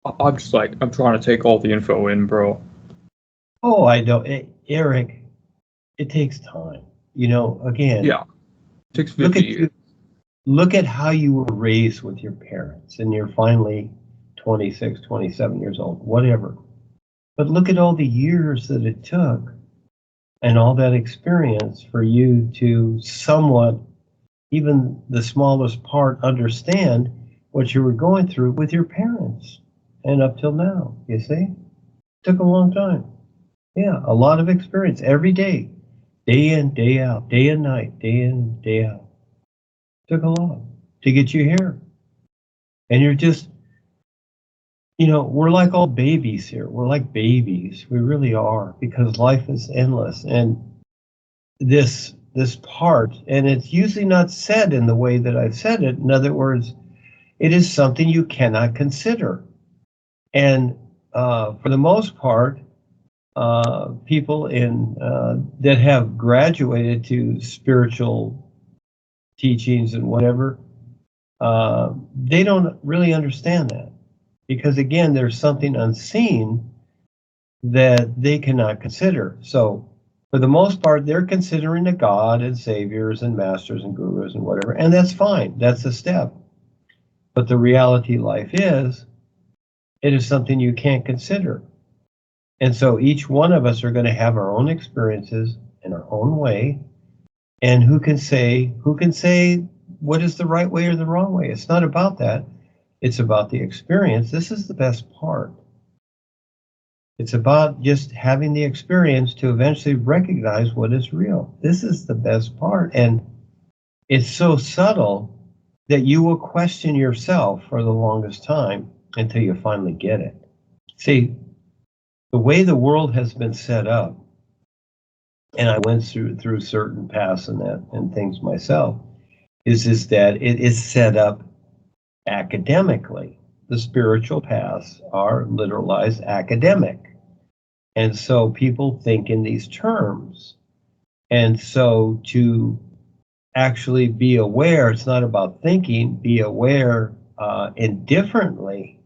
I'm just like, I'm trying to take all the info in, bro. Oh, I know, Eric. It takes time. You know, again, Yeah, it takes look 50 at years. you. Look at how you were raised with your parents, and you're finally 26, 27 years old, whatever. But look at all the years that it took and all that experience for you to somewhat, even the smallest part, understand what you were going through with your parents. And up till now, you see? Took a long time. Yeah, a lot of experience every day, day in, day out, day and night, day in, day out. Took a lot to get you here. And you're just, you know, we're like all babies here. We're like babies. We really are, because life is endless. And this part, and it's usually not said in the way that I've said it. In other words, it is something you cannot consider. And for the most part, people in that have graduated to spiritual teachings and whatever, they don't really understand that, because again, there's something unseen that they cannot consider. So for the most part, they're considering a God and saviors and masters and gurus and whatever, and that's fine. That's a step. But the reality life is, it is something you can't consider. And so each one of us are going to have our own experiences in our own way. And who can say what is the right way or the wrong way? It's not about that. It's about the experience. This is the best part. It's about just having the experience to eventually recognize what is real. This is the best part. And it's so subtle that you will question yourself for the longest time until you finally get it. See, the way the world has been set up, and I went through certain paths and things myself, is that it is set up academically. The spiritual paths are literalized academic. And so people think in these terms. And so to actually be aware, it's not about thinking, be aware indifferently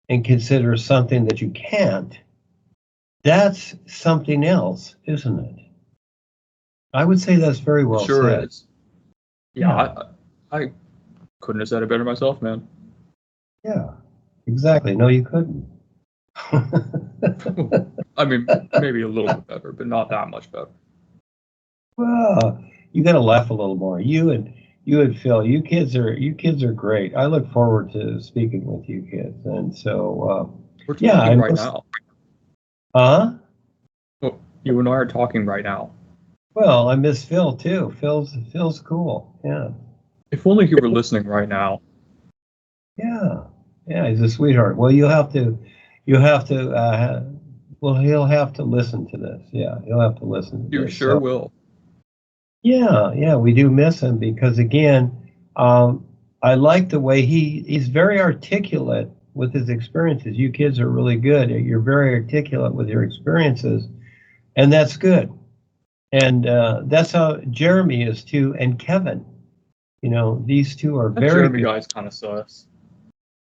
and consider something that you can't. That's something else, isn't it? I would say that's very well Sure said. is. Yeah, I couldn't have said it better myself, man. Yeah, exactly. No, you couldn't. I mean, maybe a little bit better, but not that much better. Well, you got to laugh a little more. You and Phil, you kids are great. I look forward to speaking with you kids. And so, We're talking right now. Huh? Well, you and I are talking right now. Well, I miss Phil too. Phil's cool. Yeah. If only he were listening right now. Yeah. Yeah, he's a sweetheart. Well, he'll have to, well, he'll have to listen to this. Yeah, he'll have to listen to You this. sure will. Yeah, we do miss him because, again, I like the way he's very articulate with his experiences. You kids are really good. You're very articulate with your experiences, and that's good. And that's how Jeremy is too, and Kevin. You know, these two are That very Jeremy good. guy's kind of sus.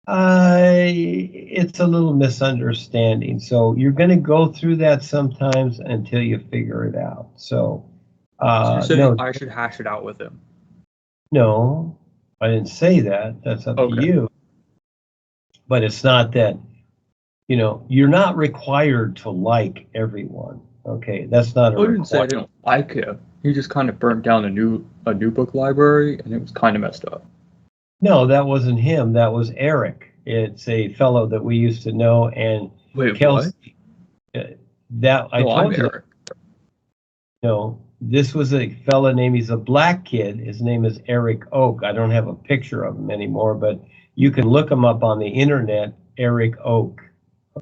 It's a little misunderstanding. So you're going to go through that sometimes until you figure it out. So, So you're saying no, I should hash it out with him? no, I didn't say that. That's up to you. But it's not that, you know, you're not required to like everyone. Okay, that's not a I didn't say I didn't like him. He just kind of burnt down a new book library, and it was kind of messed up. No, that wasn't him. That was Eric. It's a fellow that we used to know. And Wait, Kelsey, what? I told I'm you. Eric. No, this was a fella named, he's a black kid. His name is Eric Oak. I don't have a picture of him anymore, but you can look him up on the internet, Eric Oak.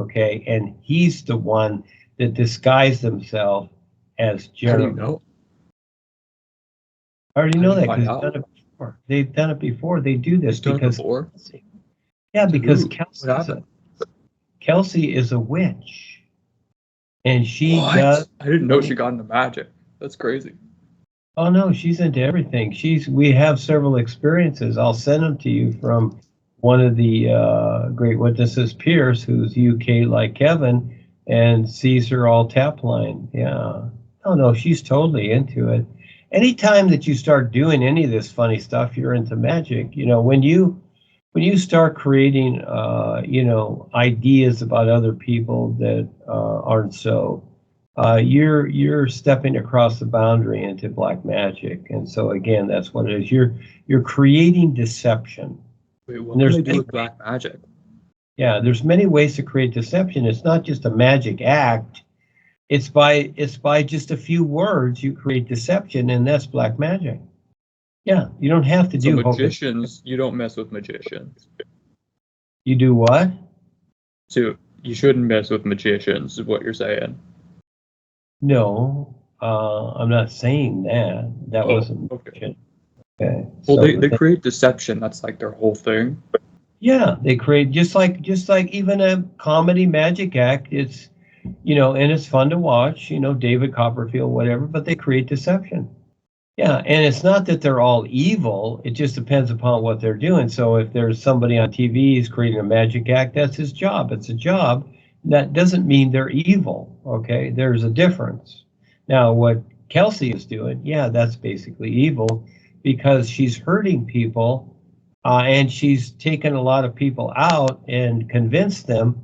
Okay, and he's the one that disguised himself as Jeremy. How do you know? I already know that How because do you find out? they've done it before. They do this Done it because before? yeah, because Who? Kelsey is a witch, and she What? does. I didn't know she got into magic. That's crazy. Oh no, she's into everything. We have several experiences. I'll send them to you from one of the great witnesses, Pierce, who's UK like Kevin, and sees her all tap line. Yeah. Oh no, she's totally into it. Anytime that you start doing any of this funny stuff, you're into magic. You know, when you start creating, you know, ideas about other people that aren't so, you're stepping across the boundary into black magic. And so again, that's what it is. You're creating deception. Wait, what can they do with black magic? Yeah, there's many ways to create deception. It's not just a magic act. It's by just a few words you create deception, and that's black magic. Yeah, you don't have to do magicians. You don't mess with magicians. You do what? So you shouldn't mess with magicians, is what you're saying. No, I'm not saying that. That wasn't okay. Okay. Well, so they create deception. That's like their whole thing. Yeah, they create just like even a comedy magic act. It's, you know, and it's fun to watch. You know, David Copperfield, whatever. But they create deception. Yeah, and it's not that they're all evil. It just depends upon what they're doing. So if there's somebody on TV who's creating a magic act, that's his job. It's a job. That doesn't mean they're evil. Okay, there's a difference. Now, what Kelsey is doing, yeah, that's basically evil, because she's hurting people, and she's taken a lot of people out and convinced them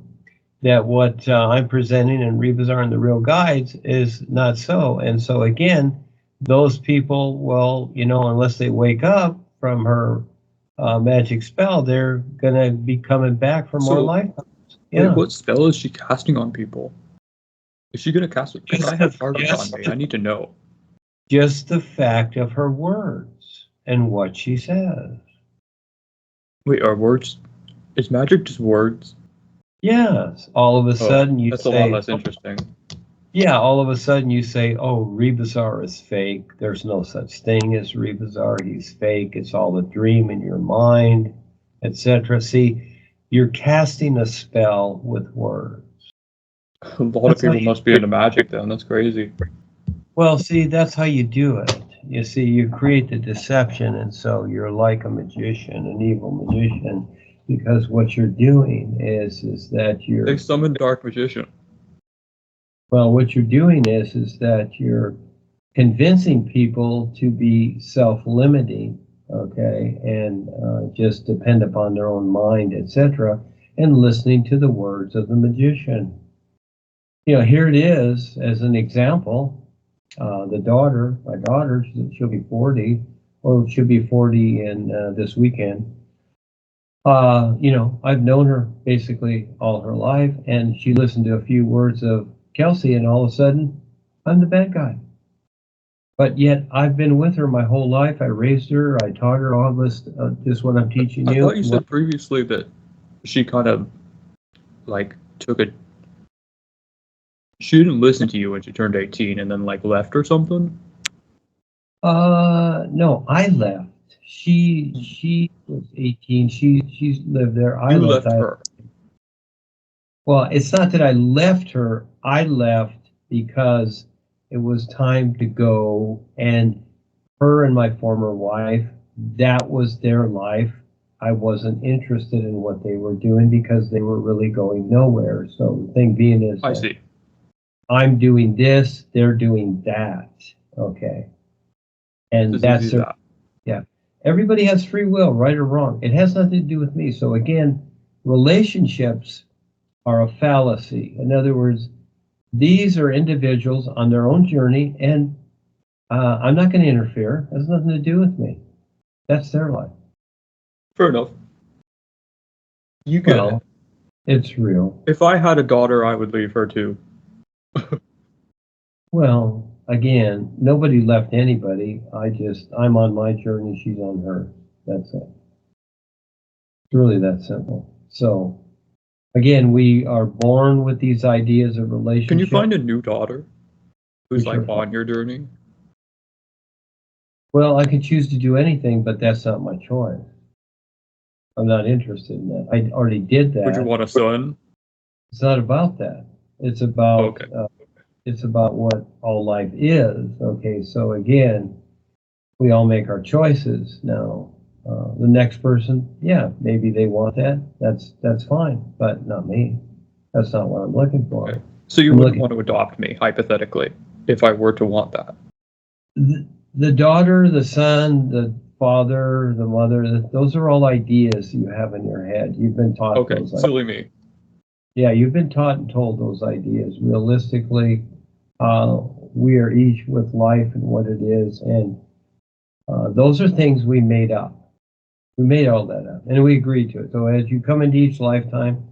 that what I'm presenting in RealBazaar and the Real Guides is not so. And so again, those people, well, you know, unless they wake up from her magic spell, they're going to be coming back for more lifetimes. Yeah. Wait, what spell is she casting on people? Is she going to cast it? Because I have targets on me. I need to know. Just the fact of her words and what she says. Wait, are words? Is magic just words? Yes. All of a sudden you say... That's a lot less interesting. Yeah, all of a sudden you say, oh, RealBazaar is fake. There's no such thing as RealBazaar. He's fake. It's all a dream in your mind, etc. See, you're casting a spell with words. A lot of people must be into magic then. That's crazy. Well, see, that's how you do it. You see, you create the deception, and so you're like a magician, an evil magician, because what you're doing is that you're... They summon dark magician. Well, what you're doing is that you're convincing people to be self-limiting, okay, and just depend upon their own mind, etc., and listening to the words of the magician. You know, here it is as an example. My daughter, she'll be 40, or she'll be 40 in this weekend. You know, I've known her basically all her life, and she listened to a few words of Kelsey, and all of a sudden, I'm the bad guy. But yet, I've been with her my whole life. I raised her. I taught her all this, just what I'm teaching you. I thought you said previously that she kind of, like, she didn't listen to you when she turned 18 and then, like, left or something? No, I left. She was 18. She lived there. I left her. Well, it's not that I left her. I left because it was time to go, and her and my former wife, that was their life. I wasn't interested in what they were doing because they were really going nowhere. So the thing being is, I see. I'm doing this, they're doing that. Okay. And that's that. Yeah. Everybody has free will, right or wrong. It has nothing to do with me. So again, relationships are a fallacy. In other words, these are individuals on their own journey, and I'm not going to interfere. It has nothing to do with me. That's their life. Fair enough. You get it. It's real. If I had a daughter, I would leave her too. Well, again, nobody left anybody. I'm on my journey, she's on hers. That's it. It's really that simple. So, again, we are born with these ideas of relationship. Can you find a new daughter who's like on your journey? Well, I could choose to do anything, but that's not my choice. I'm not interested in that. I already did that. Would you want a son? It's not about that. It's about it's about what all life is. Okay, so again, we all make our choices. Now, The next person, yeah, maybe they want that. That's fine, but not me. That's not what I'm looking for. Okay. So you I'm wouldn't looking want to adopt me, hypothetically, if I were to want that. the daughter, the son, the father, the mother. Those are all ideas you have in your head. You've been taught Okay, those. silly me. Yeah, you've been taught and told those ideas. Realistically, we are each with life and what it is, and those are things we made up. We made all that up, and we agreed to it. So as you come into each lifetime,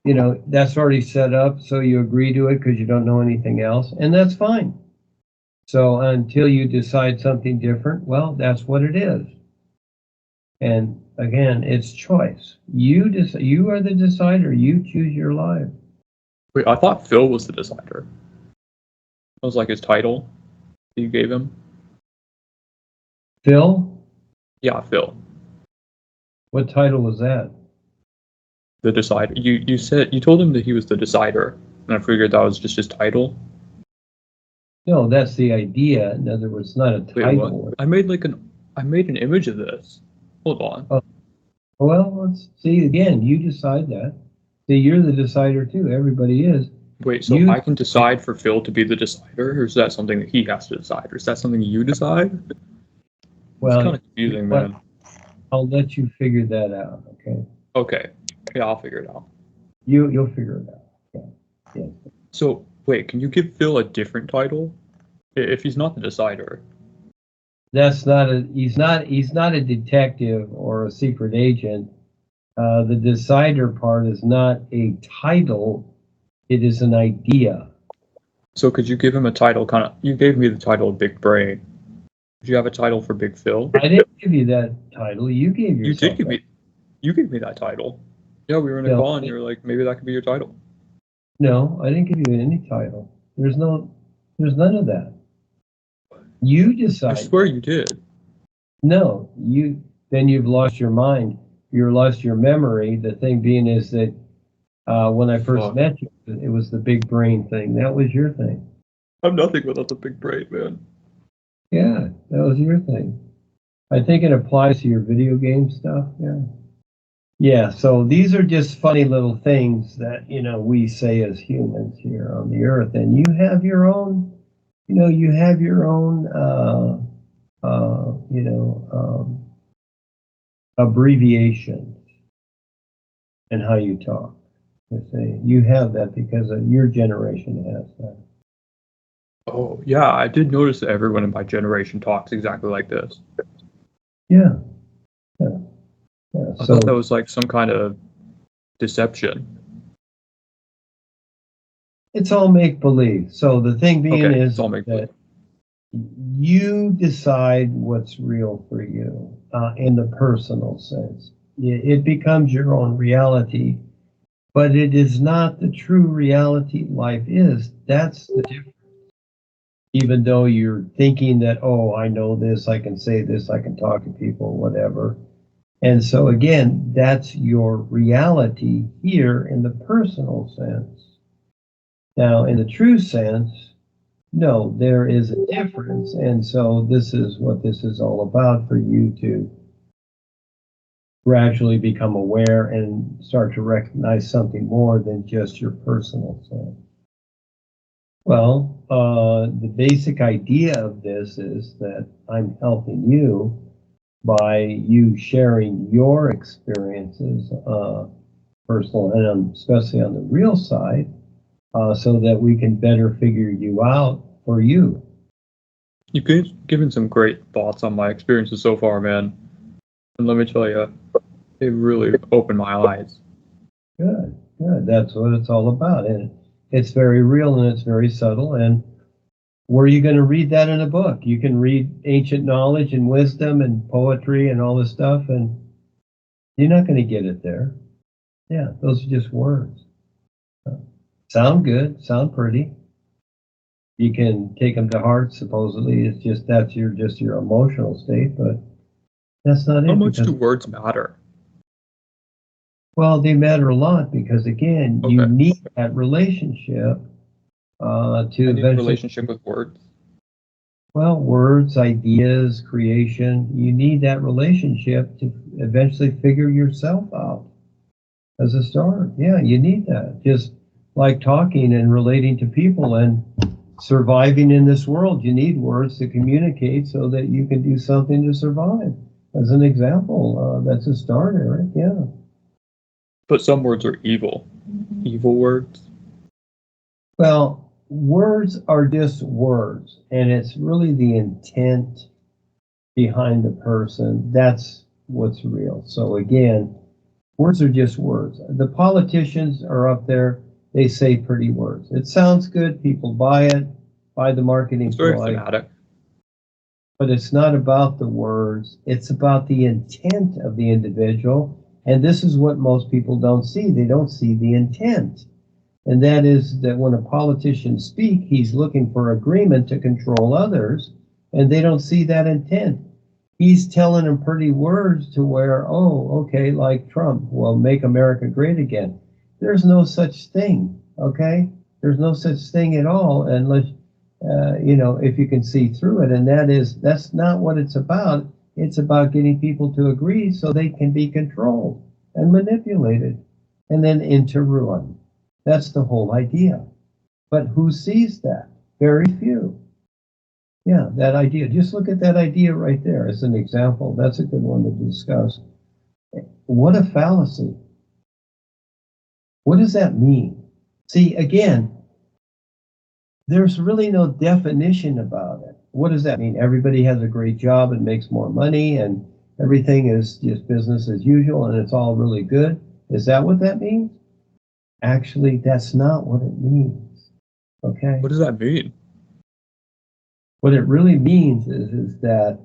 you know, that's already set up, so you agree to it because you don't know anything else, and that's fine. So until you decide something different, well, that's what it is. And again, it's choice. You are the decider. You choose your life. Wait, I thought Phil was the decider. That was like his title that you gave him. Phil? Yeah, Phil. What title was that? The decider. You said you told him that he was the decider, and I figured that was just his title. No, that's the idea. In other words, not a Wait, title. what? I made an image of this. Hold on. Oh, well, let's see again. You decide that. See, you're the decider too. Everybody is. Wait, so I can decide for Phil to be the decider, or is that something that he has to decide, or is that something you decide? Well, it's kind of confusing, man. I'll let you figure that out. Okay. Okay. Yeah, I'll figure it out. You'll figure it out. Yeah. Yeah. So wait, can you give Phil a different title if he's not the decider? That's not a. He's not a detective or a secret agent. The decider part is not a title. It is an idea. So could you give him a title? You gave me the title of Big Brain. Would you have a title for Big Phil? I didn't give you that title. You gave yourself. You did give me. You gave me that title. Yeah, we were in a call, and you were like, maybe that could be your title. No, I didn't give you any title. There's none of that. You decide. I swear you did. No, then you've lost your mind. You've lost your memory. The thing being is that when I first met you, it was the big brain thing. That was your thing. I'm nothing without the big brain, man. Yeah, that was your thing. I think it applies to your video game stuff. Yeah. Yeah, so these are just funny little things that, we say as humans here on the earth. And you have your own, abbreviations in how you talk. You have that because your generation has that. Oh, yeah, I did notice that everyone in my generation talks exactly like this. Yeah. I thought that was like some kind of deception. It's all make-believe. So the thing being is that you decide what's real for you in the personal sense. It becomes your own reality, but it is not the true reality life is. That's the difference. Even though you're thinking that, oh, I know this, I can say this, I can talk to people, whatever. And so again, that's your reality here in the personal sense. Now, in the true sense, no, there is a difference. And so this is what this is all about for you to gradually become aware and start to recognize something more than just your personal sense. Well, the basic idea of this is that I'm helping you by you sharing your experiences, personal and especially on the real side, so that we can better figure you out for you. You've given some great thoughts on my experiences so far, man. And let me tell you, it really opened my eyes. Good. That's what it's all about. And it's very real and it's very subtle. And where are you going to read that in a book? You can read ancient knowledge and wisdom and poetry and all this stuff, and you're not going to get it there. Yeah, those are just words. Sound good, sound pretty. You can take them to heart, supposedly. It's just that's your emotional state, but that's not it. How much do words matter? Well, they matter a lot because, again, you need that relationship to eventually... relationship with words? Well, words, ideas, creation, you need that relationship to eventually figure yourself out as a start. Yeah, you need that. Just like talking and relating to people and surviving in this world, you need words to communicate so that you can do something to survive. As an example, that's a start, Eric. Yeah. But some words are evil. Evil words. Well, words are just words, and it's really the intent behind the person. That's what's real. So again, words are just words. The politicians are up there, they say pretty words. It sounds good, people buy it, buy the marketing It's very ploy, thematic. but it's not about the words, it's about the intent of the individual. And this is what most people don't see. They don't see the intent. And that is that when a politician speaks, he's looking for agreement to control others, and they don't see that intent. He's telling them pretty words to where, oh, okay, like Trump, well, make America great again. There's no such thing, okay? There's no such thing at all unless, if you can see through it. And that's not what it's about. It's about getting people to agree so they can be controlled and manipulated and then into ruin. That's the whole idea. But who sees that? Very few. Yeah, that idea. Just look at that idea right there as an example. That's a good one to discuss. What a fallacy. What does that mean? See, again, there's really no definition about it. What does that mean? Everybody has a great job and makes more money and everything is just business as usual and it's all really good. Is that what that means? Actually, that's not what it means. Okay? What does that mean? What it really means is that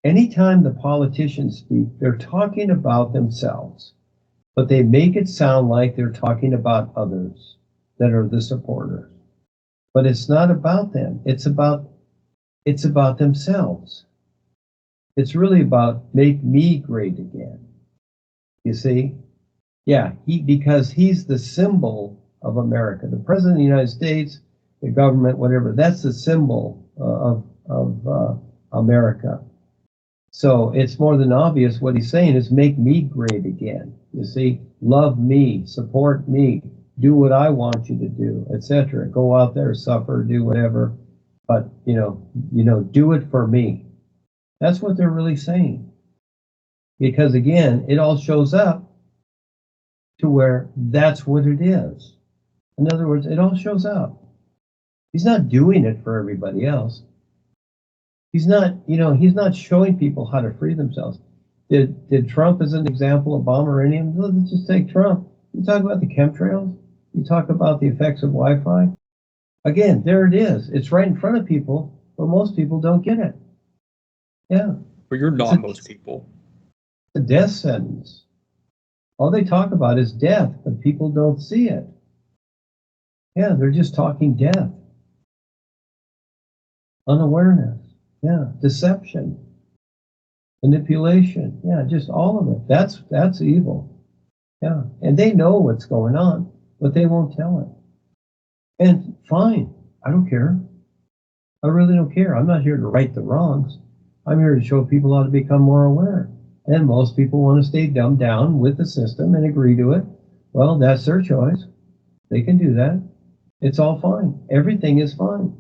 anytime the politicians speak, they're talking about themselves, but they make it sound like they're talking about others that are the supporters. But it's not about them. It's about themselves. It's really about make me great again. You see? Yeah, because he's the symbol of America. The President of the United States, the government, whatever, that's the symbol of America. So it's more than obvious what he's saying is make me great again. You see, love me, support me, do what I want you to do, etc. Go out there, suffer, do whatever, but do it for me. That's what they're really saying. Because again, it all shows up to where that's what it is. In other words, it all shows up. He's not doing it for everybody else. He's not showing people how to free themselves. Did Trump as an example bomb or any of them? Let's just take Trump. You talk about the chemtrails. You talk about the effects of Wi-Fi. Again, there it is. It's right in front of people, but most people don't get it. Yeah. But you're not most people. The death sentence. All they talk about is death, but people don't see it. Yeah, they're just talking death. Unawareness. Yeah, deception. Manipulation. Yeah, just all of it. That's evil. Yeah, and they know what's going on, but they won't tell it. And fine, I don't care. I really don't care. I'm not here to right the wrongs. I'm here to show people how to become more aware. And most people want to stay dumbed down with the system and agree to it. Well, that's their choice. They can do that. It's all fine. Everything is fine.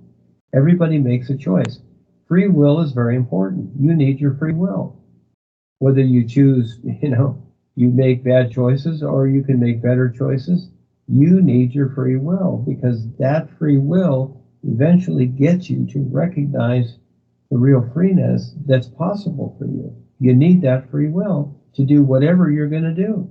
Everybody makes a choice. Free will is very important. You need your free will. Whether you choose, you make bad choices or you can make better choices, you need your free will because that free will eventually gets you to recognize the real freeness that's possible for you. You need that free will to do whatever you're going to do.